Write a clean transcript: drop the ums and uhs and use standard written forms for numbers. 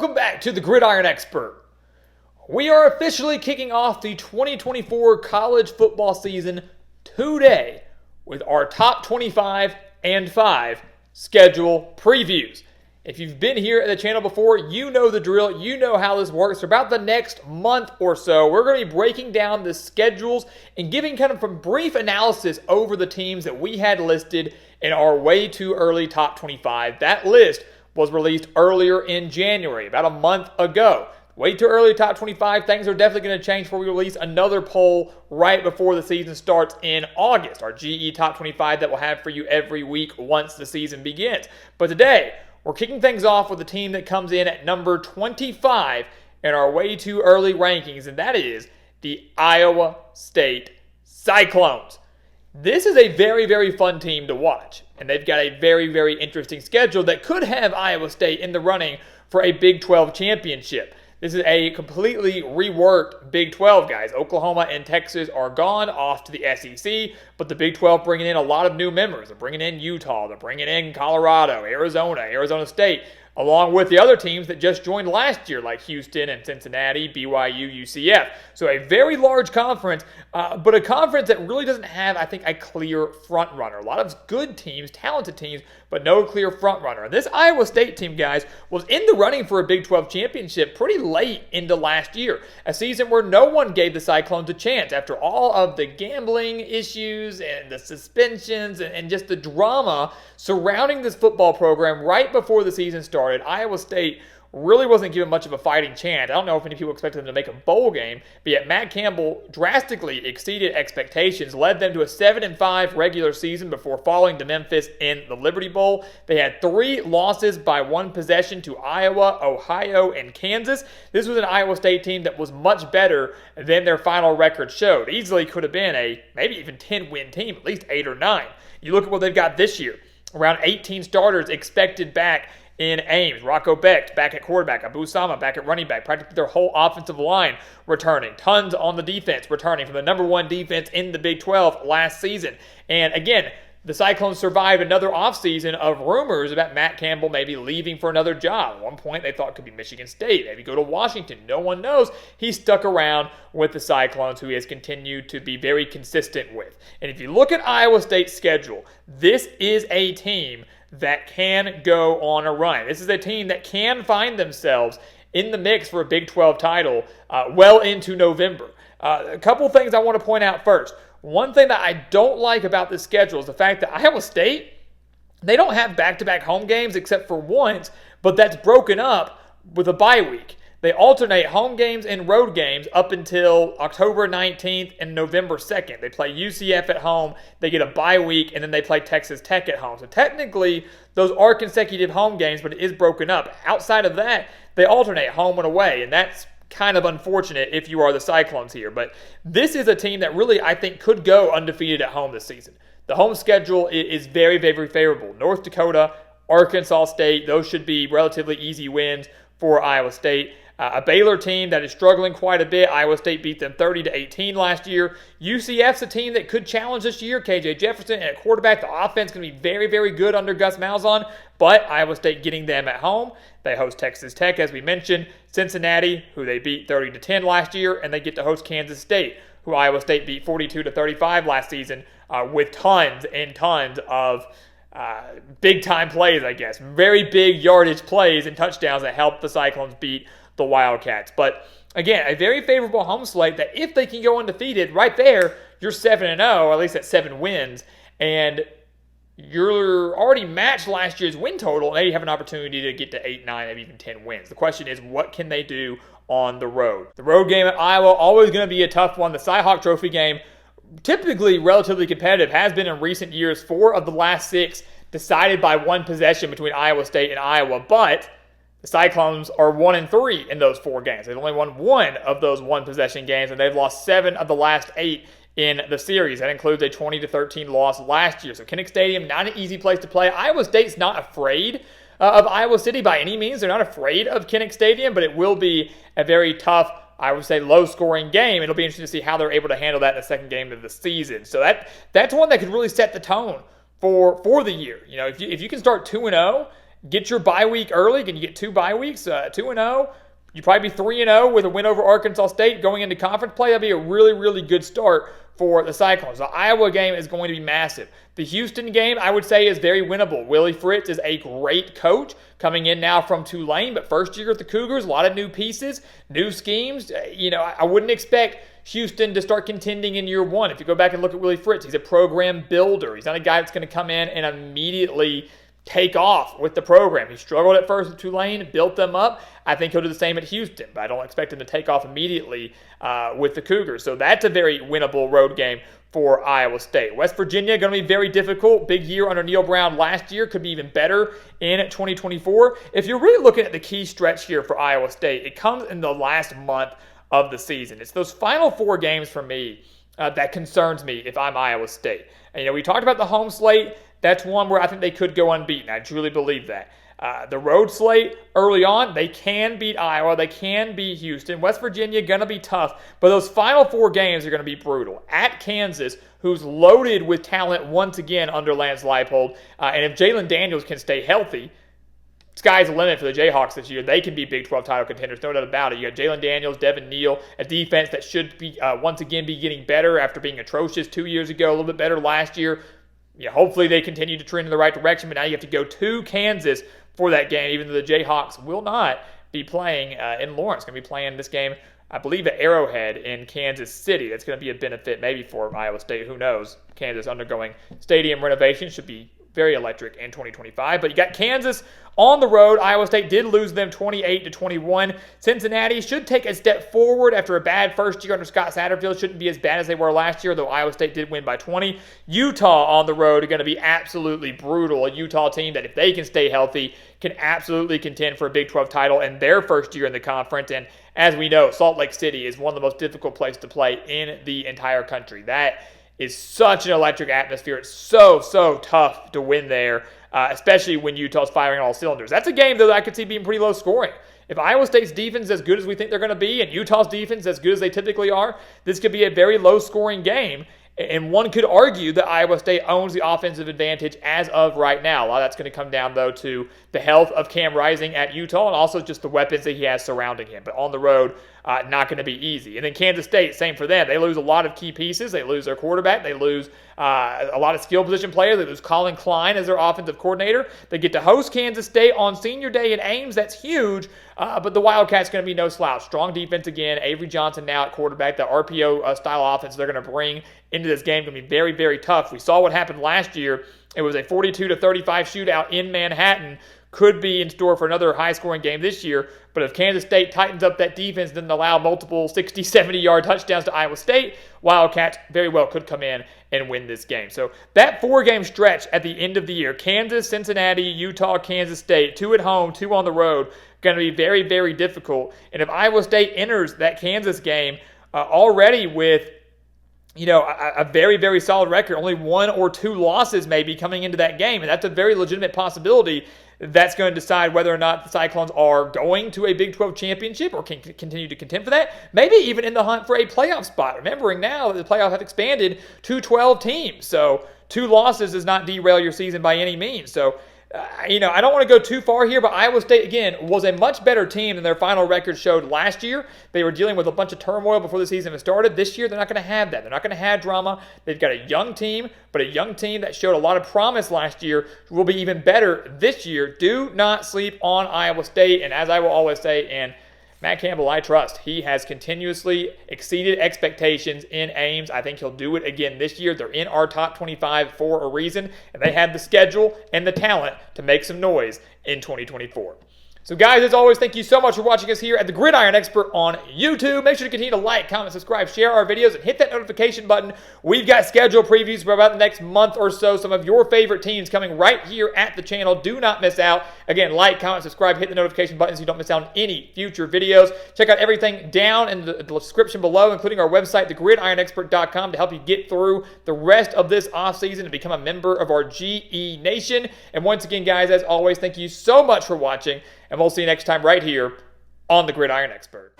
Welcome back to the Gridiron Expert. We are officially kicking off the 2024 college football season today with our top 25 and 5 schedule previews. If you've been here at the channel before, you know the drill. You know how this works. For about the next month or so, we're going to be breaking down the schedules and giving kind of a brief analysis over the teams that we had listed in our way too early top 25. That list was released earlier in January, about a month ago. Way too early top 25. Things are definitely going to change before we release another poll right before the season starts in August. Our GE top 25 that we'll have for you every week once the season begins. But today, we're kicking things off with a team that comes in at number 25 in our way too early rankings, and that is the Iowa State Cyclones. This is a very, very fun team to watch, and they've got a very, very interesting schedule that could have Iowa State in the running for a Big 12 championship. This is a completely reworked Big 12, guys. Oklahoma and Texas are gone off to the SEC, but the Big 12 bringing in a lot of new members. They're bringing in Utah. They're bringing in Colorado, Arizona State, along with the other teams that just joined last year, like Houston and Cincinnati, BYU, UCF. So a very large conference, but a conference that really doesn't have, I think, a clear front runner. A lot of good teams, talented teams, but no clear front runner. And this Iowa State team, guys, was in the running for a Big 12 championship pretty late into last year, a season where no one gave the Cyclones a chance after all of the gambling issues and the suspensions and just the drama surrounding this football program right before the season started. Iowa State really wasn't given much of a fighting chance. I don't know if any people expected them to make a bowl game, but yet Matt Campbell drastically exceeded expectations, led them to a 7-5 regular season before falling to Memphis in the Liberty Bowl. They had 3 losses by 1 possession to Iowa, Ohio, and Kansas. This was an Iowa State team that was much better than their final record showed. Easily could have been a maybe even 10-win team, at least 8 or 9. You look at what they've got this year. Around 18 starters expected back in Ames, Rocco Becht back at quarterback, Abu Sama back at running back, practically their whole offensive line returning. Tons on the defense returning from the number 1 defense in the Big 12 last season. And again, the Cyclones survived another offseason of rumors about Matt Campbell maybe leaving for another job. At one point, they thought it could be Michigan State, maybe go to Washington. No one knows. He stuck around with the Cyclones, who he has continued to be very consistent with. And if you look at Iowa State's schedule, this is a team that can go on a run. This is a team that can find themselves in the mix for a Big 12 title well into November. A couple things I want to point out first. One thing that I don't like about this schedule is the fact that Iowa State, they don't have back-to-back home games except for once, but that's broken up with a bye week. They alternate home games and road games up until October 19th and November 2nd. They play UCF at home, they get a bye week, and then they play Texas Tech at home. So technically, those are consecutive home games, but it is broken up. Outside of that, they alternate home and away, and that's kind of unfortunate if you are the Cyclones here. But this is a team that really, I think, could go undefeated at home this season. The home schedule is very, very favorable. North Dakota, Arkansas State, those should be relatively easy wins for Iowa State. A Baylor team that is struggling quite a bit. Iowa State beat them 30-18 last year. UCF's a team that could challenge this year. KJ Jefferson and at quarterback. The offense is going to be very, very good under Gus Malzahn, but Iowa State getting them at home. They host Texas Tech, as we mentioned. Cincinnati, who they beat 30-10 last year, and they get to host Kansas State, who Iowa State beat 42-35 last season with tons and tons of big-time plays, I guess. Very big yardage plays and touchdowns that helped the Cyclones beat the Wildcats. But again, a very favorable home slate that if they can go undefeated right there, you're 7-0, or at least at 7 wins, and you're already matched last year's win total, and maybe have an opportunity to get to 8, 9, maybe even 10 wins. The question is, what can they do on the road? The road game at Iowa, always going to be a tough one. The Cy-Hawk Trophy game, typically relatively competitive, has been in recent years. 4 of the last 6 decided by 1 possession between Iowa State and Iowa, but the Cyclones are 1-3 in those 4 games. They've only won 1 of those 1-possession games, and they've lost 7 of the last 8 in the series. That includes a 20-13 loss last year. So Kinnick Stadium, not an easy place to play. Iowa State's not afraid of Iowa City by any means. They're not afraid of Kinnick Stadium, but it will be a very tough, I would say, low-scoring game. It'll be interesting to see how they're able to handle that in the second game of the season. So that's one that could really set the tone for the year. You know, if you can start 2-0 get your bye week early. Can you get 2 bye weeks? 2-0. You'd probably be 3-0 with a win over Arkansas State going into conference play. That'd be a really, really good start for the Cyclones. The Iowa game is going to be massive. The Houston game, I would say, is very winnable. Willie Fritz is a great coach coming in now from Tulane, but first year at the Cougars, a lot of new pieces, new schemes. I wouldn't expect Houston to start contending in year one. If you go back and look at Willie Fritz, he's a program builder. He's not a guy that's going to come in and immediately take off with the program. He struggled at first at Tulane, built them up. I think he'll do the same at Houston, but I don't expect him to take off immediately with the Cougars. So that's a very winnable road game for Iowa State. West Virginia, going to be very difficult. Big year under Neil Brown last year. Could be even better in 2024. If you're really looking at the key stretch here for Iowa State, it comes in the last month of the season. It's those final 4 games for me that concerns me if I'm Iowa State. And, we talked about the home slate. That's one where I think they could go unbeaten. I truly believe that. The road slate early on, they can beat Iowa. They can beat Houston. West Virginia, going to be tough. But those final 4 games are going to be brutal. At Kansas, who's loaded with talent once again under Lance Leipold. And if Jalen Daniels can stay healthy, sky's the limit for the Jayhawks this year. They can be Big 12 title contenders, no doubt about it. You got Jalen Daniels, Devin Neal, a defense that should be once again be getting better after being atrocious 2 years ago, a little bit better last year. Hopefully they continue to trend in the right direction, but now you have to go to Kansas for that game, even though the Jayhawks will not be playing in Lawrence. Going to be playing this game, I believe, at Arrowhead in Kansas City. That's going to be a benefit maybe for Iowa State. Who knows? Kansas undergoing stadium renovation, should be very electric in 2025. But you got Kansas on the road. Iowa State did lose them 28-21. Cincinnati should take a step forward after a bad first year under Scott Satterfield. Shouldn't be as bad as they were last year, though Iowa State did win by 20. Utah on the road are going to be absolutely brutal. A Utah team that, if they can stay healthy, can absolutely contend for a Big 12 title in their first year in the conference. And as we know, Salt Lake City is one of the most difficult places to play in the entire country. That is such an electric atmosphere. It's so tough to win there, especially when Utah's firing on all cylinders. That's a game, though, that I could see being pretty low scoring. If Iowa State's defense is as good as we think they're going to be, and Utah's defense as good as they typically are, this could be a very low-scoring game. And one could argue that Iowa State owns the offensive advantage as of right now. A lot of that's going to come down, though, to the health of Cam Rising at Utah and also just the weapons that he has surrounding him. But on the road, not going to be easy. And then Kansas State, same for them. They lose a lot of key pieces. They lose their quarterback. They lose a lot of skill position players. They lose Colin Klein as their offensive coordinator. They get to host Kansas State on Senior Day in Ames. That's huge. But the Wildcats going to be no slouch. Strong defense again. Avery Johnson now at quarterback. The RPO style offense they're going to bring into this game going to be very, very tough. We saw what happened last year. It was a 42-35 shootout in Manhattan. Could be in store for another high-scoring game this year. But if Kansas State tightens up that defense, doesn't allow multiple 60, 70-yard touchdowns to Iowa State, Wildcats very well could come in and win this game. So that 4-game stretch at the end of the year, Kansas, Cincinnati, Utah, Kansas State, 2 at home, 2 on the road, going to be very, very difficult. And if Iowa State enters that Kansas game already with a very, very solid record, only 1 or 2 losses maybe coming into that game, and that's a very legitimate possibility. That's going to decide whether or not the Cyclones are going to a Big 12 championship or can continue to contend for that. Maybe even in the hunt for a playoff spot. Remembering now that the playoffs have expanded to 12 teams. So 2 losses does not derail your season by any means. So, I don't want to go too far here, but Iowa State, again, was a much better team than their final record showed last year. They were dealing with a bunch of turmoil before the season started. This year, they're not going to have that. They're not going to have drama. They've got a young team, but a young team that showed a lot of promise last year will be even better this year. Do not sleep on Iowa State, and as I will always say, and Matt Campbell, I trust. He has continuously exceeded expectations in Ames. I think he'll do it again this year. They're in our top 25 for a reason, and they have the schedule and the talent to make some noise in 2024. So guys, as always, thank you so much for watching us here at the Gridiron Expert on YouTube. Make sure to continue to like, comment, subscribe, share our videos, and hit that notification button. We've got schedule previews for about the next month or so. Some of your favorite teams coming right here at the channel. Do not miss out. Again, like, comment, subscribe, hit the notification button so you don't miss out on any future videos. Check out everything down in the description below, including our website, thegridironexpert.com, to help you get through the rest of this offseason and become a member of our GE Nation. And once again, guys, as always, thank you so much for watching. And we'll see you next time right here on The Gridiron Expert.